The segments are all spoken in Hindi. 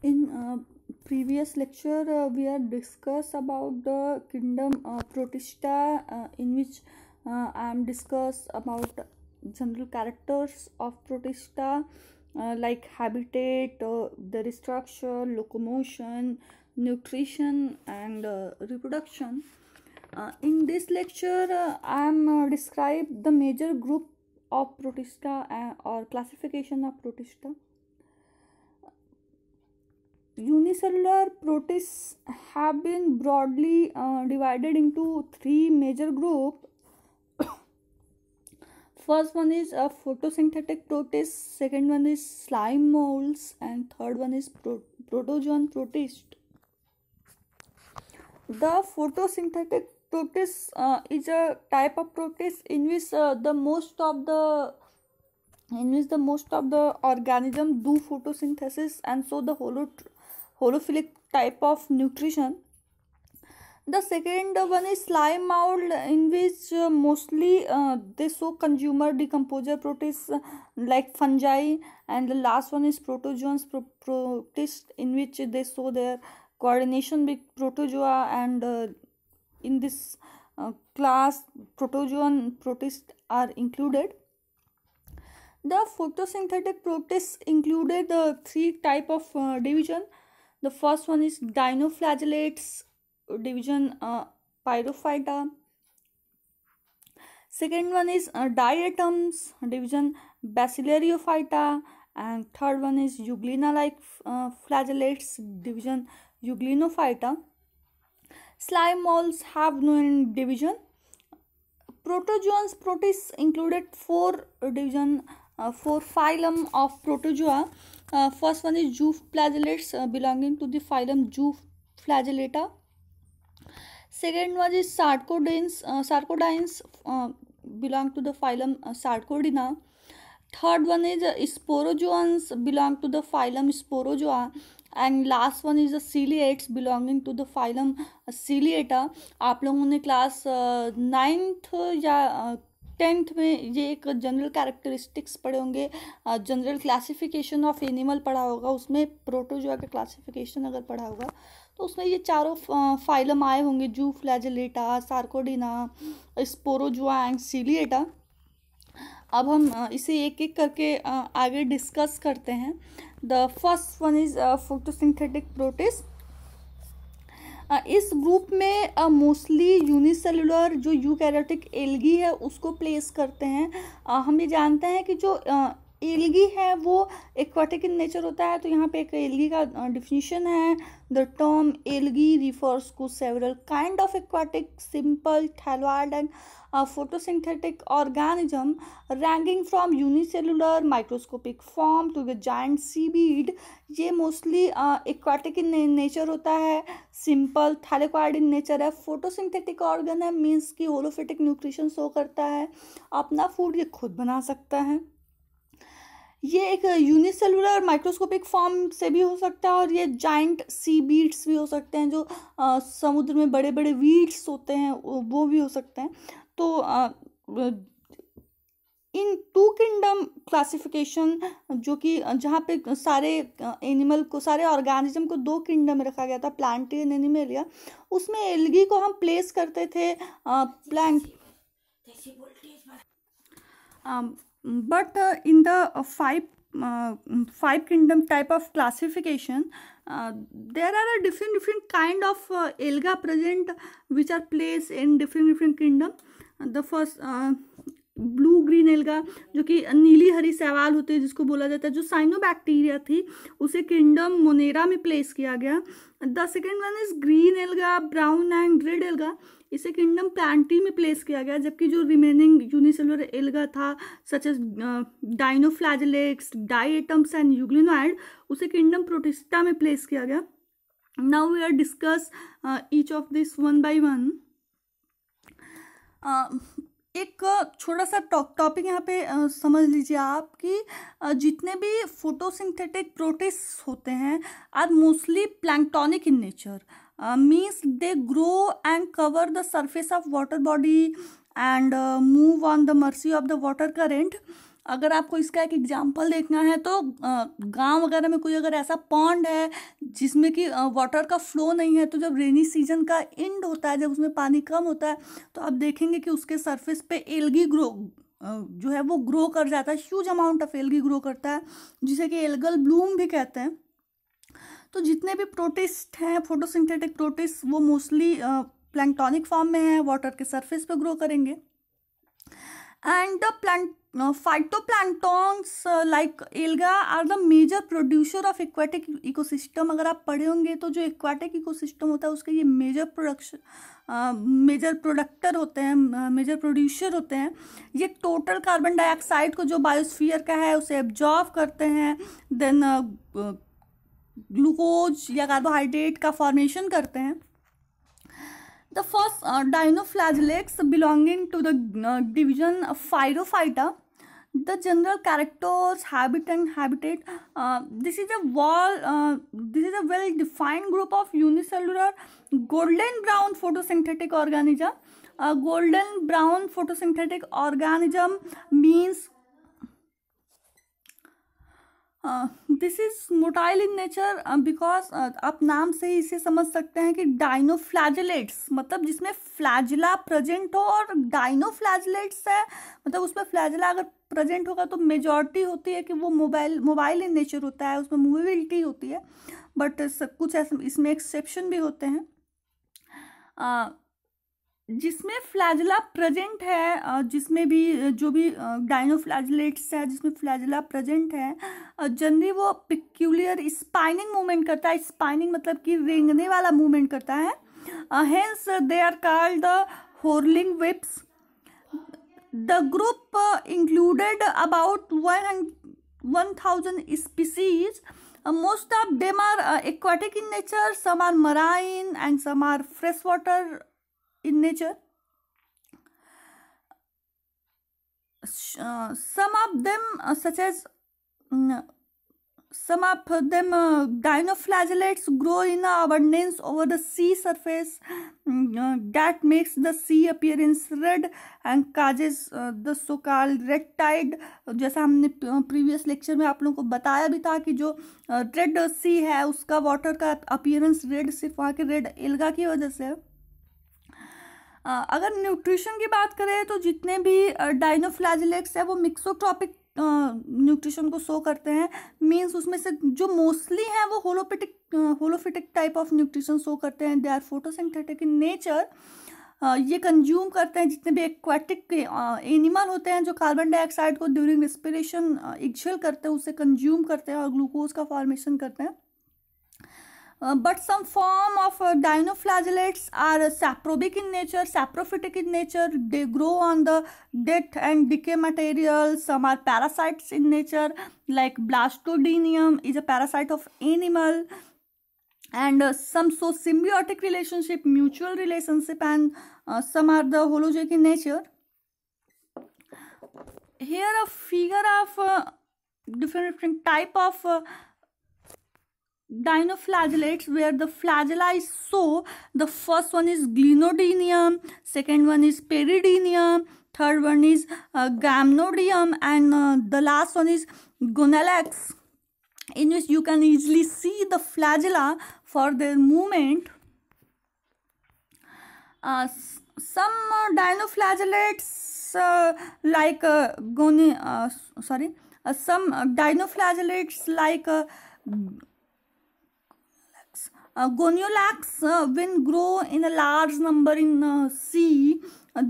In previous lecture, we are discuss about the kingdom Protista, in which I am discuss about general characters of Protista, like habitat, their structure, locomotion, nutrition, and reproduction. In this lecture, I am describe the major group of Protista or classification of Protista. Unicellular protists have been broadly divided into three major groups. First one is a photosynthetic protist, second one is slime molds, and third one is protozoan protist. The photosynthetic protist is a type of protist in which the most of the organism do photosynthesis and so the holophilic type of nutrition. The second one is slime mold, in which mostly they show consumer decomposer protists like fungi, and the last one is protozoans protist, in which they show their coordination with protozoa, and in this class protozoan protists are included. The photosynthetic protists included the three type of division. The first one is dinoflagellates, division Pyrophyta. Second one is diatoms, division Bacillariophyta, and third one is Euglena like flagellates, division Euglenophyta. Slime molds have no division. Protozoans protists included four phylum of protozoa. First one is Zoophagillates, belonging to the phylum Zoophagellata. Second one is Sarcodines. Sarcodines belong to the phylum Sarcodina. Third one is Sporozoans, belong to the phylum Sporozoa. And last one is the ciliates belonging to the phylum Ciliata. आप लोगों ने क्लास 9th या 10th में ये एक जनरल कैरेक्टरिस्टिक्स पढ़े होंगे, जनरल क्लासिफिकेशन ऑफ एनिमल पढ़ा होगा. उसमें प्रोटोजोआ का क्लासिफिकेशन अगर पढ़ा होगा तो उसमें ये चारों फाइलम आए होंगे, जूफ्लैजेलेटा, सार्कोडिना, स्पोरोजोआ एंड सीलिएटा. अब हम इसे एक एक करके आगे डिस्कस करते हैं. The first one is photosynthetic protist. इस ग्रुप में मोस्टली यूनिसेलुलर जो यूकैरियोटिक एल्गी है उसको प्लेस करते हैं. हम ये जानते हैं कि जो एल्गी है वो एक्वाटिक इन नेचर होता है. तो यहाँ पे एक एल्गी का डिफिनीशन है. The term algae refers to several kind of aquatic simple thalloid and photosynthetic organism ranging from unicellular microscopic form to the giant seaweed. ये मोस्टली एक्वाटिक इन नेचर होता है, सिंपल थैलेकॉइड इन नेचर है, फोटोसिंथेटिक ऑर्गन है, मीन्स की होलोफिटिक न्यूट्रिशन शो करता है, अपना फूड ये खुद बना सकता है. ये एक यूनिसेलुलर माइक्रोस्कोपिक फॉर्म से भी हो सकता है और ये जाइंट सी बीड्स भी हो सकते हैं, जो समुद्र में बड़े बड़े वीड्स होते हैं वो भी हो सकते हैं. तो इन टू किंगडम क्लासिफिकेशन, जो कि जहाँ पे सारे एनिमल को, सारे ऑर्गेनिज्म को दो किंगडम में रखा गया था, प्लांटियन एनिमेलिया, उसमें एल्गी को हम प्लेस करते थे plant. But in the five kingdom type of classification, there are a different kind of alga present which are placed in different kingdom. The first blue green alga, जो कि नीली हरी शैवाल होती है जिसको बोला जाता है, जो साइनोबैक्टीरिया थी उसे किंगडम मोनेरा में प्लेस किया गया. The second one is green alga, brown and red alga, इसे किंगडम प्लांटी में प्लेस किया गया. जबकि जो रिमेनिंग यूनिसेलुलर एल्गा था such as dinoflagellates, diatoms and euglenoid, उसे किंगडम प्रोटिस्टा में प्लेस किया गया. Now we are discuss each of this one by one. एक छोटा सा टॉपिक यहाँ पे समझ लीजिए आप कि जितने भी फोटोसिंथेटिक प्रोटिस्ट होते हैं are mostly planktonic in nature. Means they grow and cover the surface of water body and move on the mercy of the water current. अगर आपको इसका एक एग्जांपल देखना है तो गांव वगैरह में कोई अगर ऐसा पॉन्ड है जिसमें कि वाटर का फ्लो नहीं है, तो जब रेनी सीजन का एंड होता है, जब उसमें पानी कम होता है, तो आप देखेंगे कि उसके सरफेस पे एल्गी ग्रो जो है वो ग्रो कर जाता है, huge amount of algae grow करता है, जिसे कि एल्गल ब्लूम भी कहते हैं। तो जितने भी प्रोटिस्ट हैं, फोटोसिंथेटिक प्रोटिस्ट, वो मोस्टली प्लैंक्टोनिक फॉर्म में है, वाटर के सरफेस पे ग्रो करेंगे। And the phytoplanktons like alga are the major producer of aquatic ecosystem। अगर आप पढ़े होंगे तो जो एक्वाटिक इकोसिस्टम होता है उसके ये मेजर प्रोडक्टर होते हैं, मेजर प्रोड्यूसर होते हैं। ये टोटल कार्बन डाइऑक्साइड को जो बायोस्फीयर का है उसे एब्जॉर्ब करते हैं, देन ग्लूकोज या कार्बोहाइड्रेट का फॉर्मेशन करते हैं। The first dinoflagellates belonging to the division Phyrophyta. The general characters, habit and habitat. This is a well-defined group of unicellular golden brown photosynthetic organism. Golden brown photosynthetic organism means this is motile in nature because आप नाम से ही इसे समझ सकते हैं कि डाइनोफ्लैजेलेट्स मतलब जिसमें फ्लैजिला प्रेजेंट हो, और डाइनोफ्लैजेलेट्स है मतलब उसमें फ्लैजिला अगर प्रेजेंट होगा तो मेजॉरिटी होती है कि वो मोबाइल इन नेचर होता है, उसमें मूवेबिलिटी होती है, बट कुछ ऐसे इसमें एक्सेप्शन भी होते हैं। जिसमें फ्लैजिला प्रेजेंट है, जिसमें भी जो भी डाइनोफ्लैजिलेट्स है जिसमें फ्लैजिला प्रेजेंट है, जनरली वो पिक्यूलियर स्पाइनिंग मूवमेंट करता है। स्पाइनिंग मतलब कि रेंगने वाला मूवमेंट करता है। Hence they are called the whirling whips. The group included about 1000 species. Most of them are aquatic in nature, some are marine and some are freshwater in nature. Some of them dinoflagellates grow in abundance over the sea surface. That makes the sea appearance red and causes the so-called red tide. जैसा हमने प्रीवियस लेक्चर में आप लोगों को बताया भी था कि जो रेड सी है उसका वाटर का अपीयरेंस रेड सिर्फ वहाँ के रेड एल्गा की वजह से है। अगर न्यूट्रिशन की बात करें तो जितने भी डाइनोफ्लैजिलेट्स है वो मिक्सोट्रॉपिक न्यूट्रिशन को शो करते हैं। मींस उसमें से जो मोस्टली हैं वो holophytic type of nutrition show करते हैं। They are photosynthetic in nature. ये कंज्यूम करते हैं जितने भी एक्वाटिक एनिमल होते हैं जो कार्बन डाइऑक्साइड को ड्यूरिंग रेस्पिरेशन एक्सहेल करते हैं, उसे कंज्यूम करते हैं और ग्लूकोज का फॉर्मेशन करते हैं। But some form of dinoflagellates are saprobic in nature, saprophytic in nature. They grow on the death and decay material. Some are parasites in nature, like Blastodinium is a parasite of animal, and some show symbiotic relationship, mutual relationship, and some are the holozoic in nature. Here a figure of different type of dinoflagellates where the flagella is so. The first one is Glenodinium, second one is Peridinium, third one is Gymnodium, and the last one is Gonalax, in which you can easily see the flagella for their movement. Some dinoflagellates like some dinoflagellates like Goniolax, when grow in a large number in sea,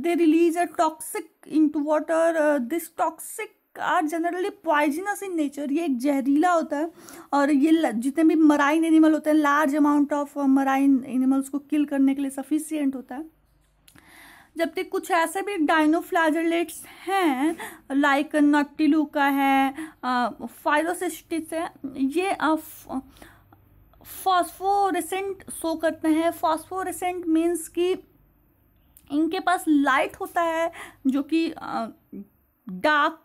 they release a toxic into water. This toxic are generally poisonous in nature. ये एक जहरीला होता है और ये जितने भी मराइन एनिमल होते हैं, large amount of marine animals को किल करने के लिए सफिशिएंट होता है। जबकि कुछ ऐसे भी डाइनोफ्लैजेलेट्स हैं लाइक नॉक्टिलुका है, फाइरोसिस्टिस है, ये फॉस्फोरेसेंट शो करते हैं। फॉस्फोरेसेंट मीन्स कि इनके पास लाइट होता है जो कि डार्क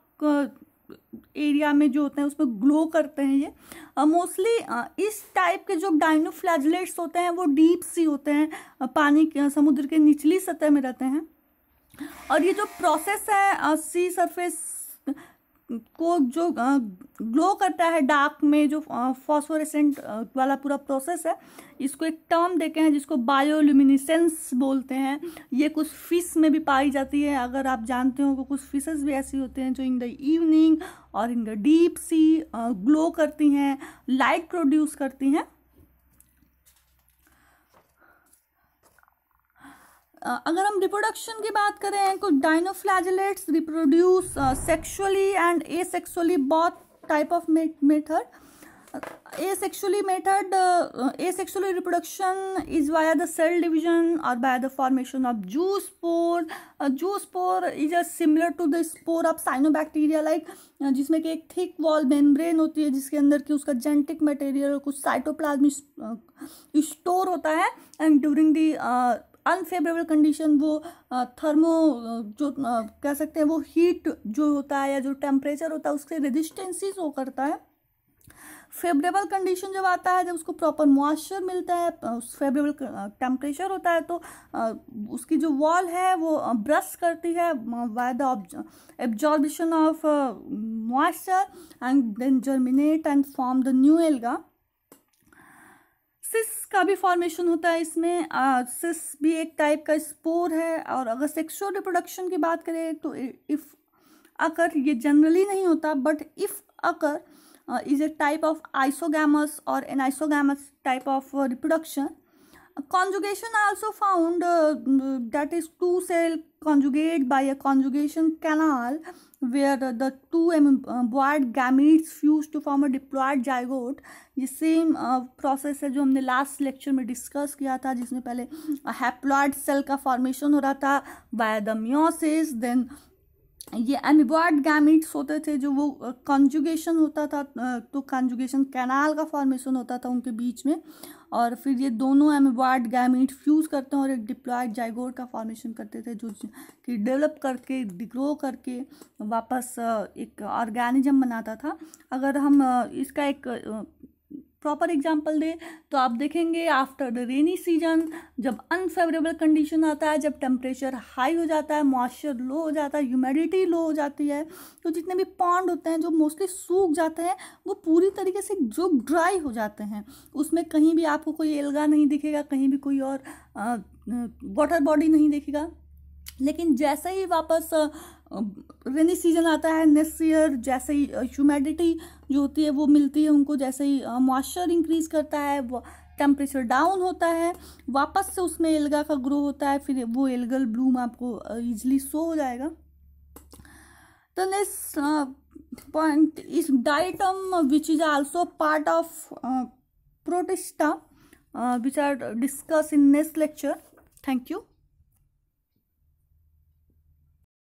एरिया में जो होते हैं उसमें ग्लो करते हैं। ये मोस्टली इस टाइप के जो डाइनोफ्लैजेलेट्स होते हैं वो डीप सी होते हैं, पानी के समुद्र के निचली सतह में रहते हैं। और ये जो प्रोसेस है सी सरफेस को जो ग्लो करता है डार्क में, जो फॉस्फोरेसेंट वाला पूरा प्रोसेस है, इसको एक टर्म देते हैं जिसको बायोल्यूमिनेसेंस बोलते हैं। ये कुछ फिश में भी पाई जाती है, अगर आप जानते हो, कुछ फिशेस भी ऐसी होती हैं जो इन द इवनिंग और in the deep sea glow करती हैं, लाइट प्रोड्यूस करती हैं। अगर हम रिप्रोडक्शन की बात करें तो dinoflagellates reproduce sexually and asexually both type of method. Asexually reproduction is via the cell division or by the formation of zoospore. Zoospore is similar to the spore of cyanobacteria, like जिसमें कि एक थिक वॉल मेम्ब्रेन होती है जिसके अंदर की उसका जेनेटिक मटेरियल कुछ साइटोप्लाज्म स्टोर होता है, and during the unfavourable condition वो थर्मो जो कह सकते हैं वो हीट जो होता है या जो टेम्परेचर होता है उससे रेजिस्टेंसीज वो करता है। फेवरेबल कंडीशन जब आता है, जब उसको प्रॉपर मॉइस्चर मिलता है, फेवरेबल टेम्परेचर होता है, तो उसकी जो वॉल है वो ब्रश करती है by the absorption of moisture and then germinate and form the new alga. Cyst का भी फॉर्मेशन होता है इसमें। सिस भी एक टाइप का स्पोर है। और अगर सेक्सुअल रिप्रोडक्शन की बात करें तो इफ अकर, ये जनरली नहीं होता, but if occur is a type of isogamous or anisogamous type of reproduction. Conjugation also found, that is two cell conjugate by a conjugation canal where the two embodied gametes fuse to form a diploid zygote. ये सेम प्रोसेस है जो हमने लास्ट लेक्चर में डिस्कस किया था, जिसमें पहले हैप्लॉइड सेल का फॉर्मेशन हो रहा था बाय द मियोसिस, देन ये एमीबॉइड गैमीट्स होते थे जो वो कॉन्जुगेशन होता था, तो कॉन्जुगेशन कैनाल का फॉर्मेशन होता था उनके बीच में, और फिर ये दोनों एमीबॉइड गैमीट फ्यूज करते हैं और एक डिप्लॉइड जाइगोट का फॉर्मेशन करते थे, जो कि डेवलप करके डिग्रो करके वापस एक ऑर्गेनिज्म बनाता था। अगर हम इसका एक प्रॉपर एग्जाम्पल दे तो आप देखेंगे आफ्टर द रेनी सीजन, जब अनफेवरेबल कंडीशन आता है, जब टेम्परेचर हाई हो जाता है, मॉइस्चर लो हो जाता है, ह्यूमिडिटी लो हो जाती है, तो जितने भी पॉन्ड होते हैं जो मोस्टली सूख जाते हैं वो पूरी तरीके से जो ड्राई हो जाते हैं, उसमें कहीं भी आपको कोई एल्गा नहीं दिखेगा, कहीं भी कोई और वाटर बॉडी नहीं दिखेगा। लेकिन जैसे ही वापस रेनी सीजन आता है नेक्स्ट ईयर, जैसे ही ह्यूमिडिटी जो होती है वो मिलती है उनको, जैसे ही मॉइस्चर इंक्रीज करता है, वो टेम्परेचर डाउन होता है, वापस से उसमें एल्गा का ग्रो होता है, फिर वो एल्गल ब्लूम आपको इजीली शो हो जाएगा। तो next point is diatom which is also part of protista which are discuss in next lecture. Thank you.